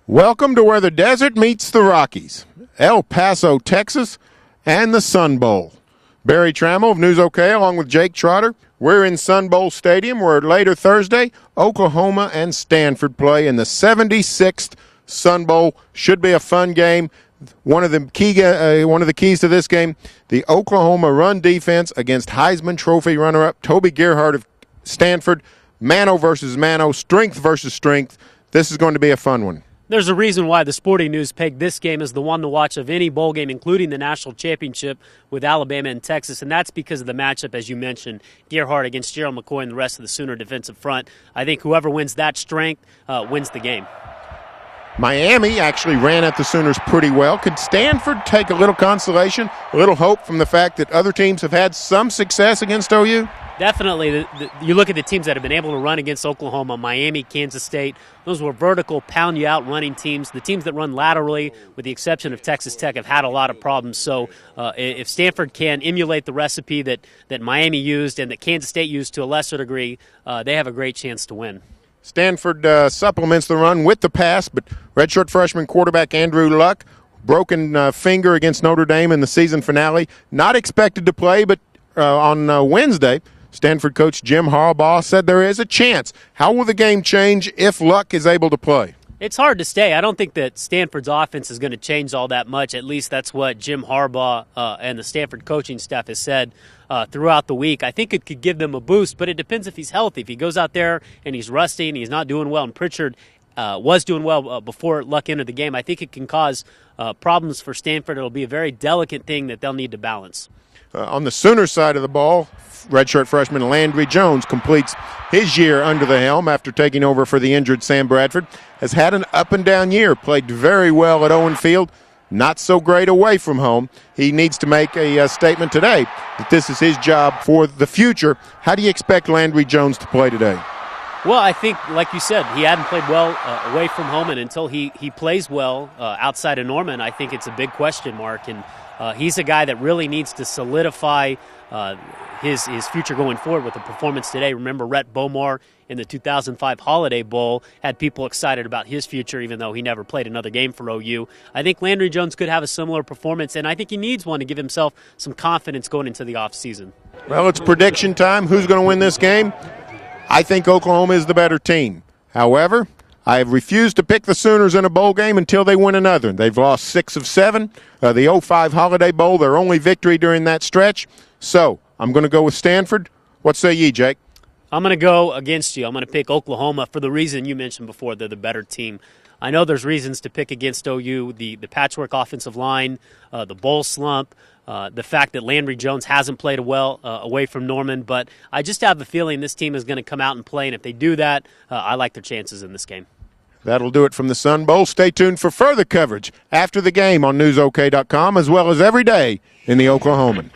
Welcome to where the desert meets the Rockies, El Paso, Texas, and the Sun Bowl. Barry Tramel of News OK along with Jake Trotter. We're in Sun Bowl Stadium where later Thursday, Oklahoma and Stanford play in the 76th Sun Bowl. Should be a fun game. One of the keys to this game, the Oklahoma run defense against Heisman Trophy runner-up Toby Gerhart of Stanford. Mano versus mano, strength versus strength. This is going to be a fun one. There's a reason why the Sporting News pegged this game as the one to watch of any bowl game, including the national championship with Alabama and Texas, and that's because of the matchup, as you mentioned, Gerhart against Gerald McCoy and the rest of the Sooner defensive front. I think whoever wins that strength wins the game. Miami actually ran at the Sooners pretty well. Could Stanford take a little consolation, a little hope from the fact that other teams have had some success against OU? Definitely. You look at the teams that have been able to run against Oklahoma, Miami, Kansas State. Those were vertical, pound-you-out running teams. The teams that run laterally, with the exception of Texas Tech, have had a lot of problems. So if Stanford can emulate the recipe that Miami used and that Kansas State used to a lesser degree, they have a great chance to win. Stanford supplements the run with the pass, but redshirt freshman quarterback Andrew Luck, broken finger against Notre Dame in the season finale. Not expected to play, but on Wednesday, Stanford coach Jim Harbaugh said there is a chance. How will the game change if Luck is able to play? It's hard to say. I don't think that Stanford's offense is going to change all that much. At least that's what Jim Harbaugh and the Stanford coaching staff has said throughout the week. I think it could give them a boost, but it depends if he's healthy. If he goes out there and he's rusty and he's not doing well, and Pritchard was doing well before Luck entered the game, I think it can cause problems for Stanford. It'll be a very delicate thing that they'll need to balance. On the Sooner side of the ball, redshirt freshman Landry Jones completes his year under the helm after taking over for the injured Sam Bradford. Has had an up-and-down year, played very well at Owen Field, not so great away from home. He needs to make a statement today that this is his job for the future. How do you expect Landry Jones to play today? Well, I think, like you said, he hadn't played well away from home, and until he plays well outside of Norman, I think it's a big question mark. And he's a guy that really needs to solidify his future going forward with the performance today. Remember, Rhett Bomar in the 2005 Holiday Bowl had people excited about his future, even though he never played another game for OU. I think Landry Jones could have a similar performance, and I think he needs one to give himself some confidence going into the offseason. Well, it's prediction time. Who's going to win this game? I think Oklahoma is the better team. However, I have refused to pick the Sooners in a bowl game until they win another. They've lost 6 of 7. The 05 Holiday Bowl, their only victory during that stretch. So I'm going to go with Stanford. What say ye, Jake? I'm going to go against you. I'm going to pick Oklahoma for the reason you mentioned before. They're the better team. I know there's reasons to pick against OU, the patchwork offensive line, the bowl slump, the fact that Landry Jones hasn't played well away from Norman, but I just have a feeling this team is going to come out and play, and if they do that, I like their chances in this game. That'll do it from the Sun Bowl. Stay tuned for further coverage after the game on NewsOK.com, as well as every day in the Oklahoman.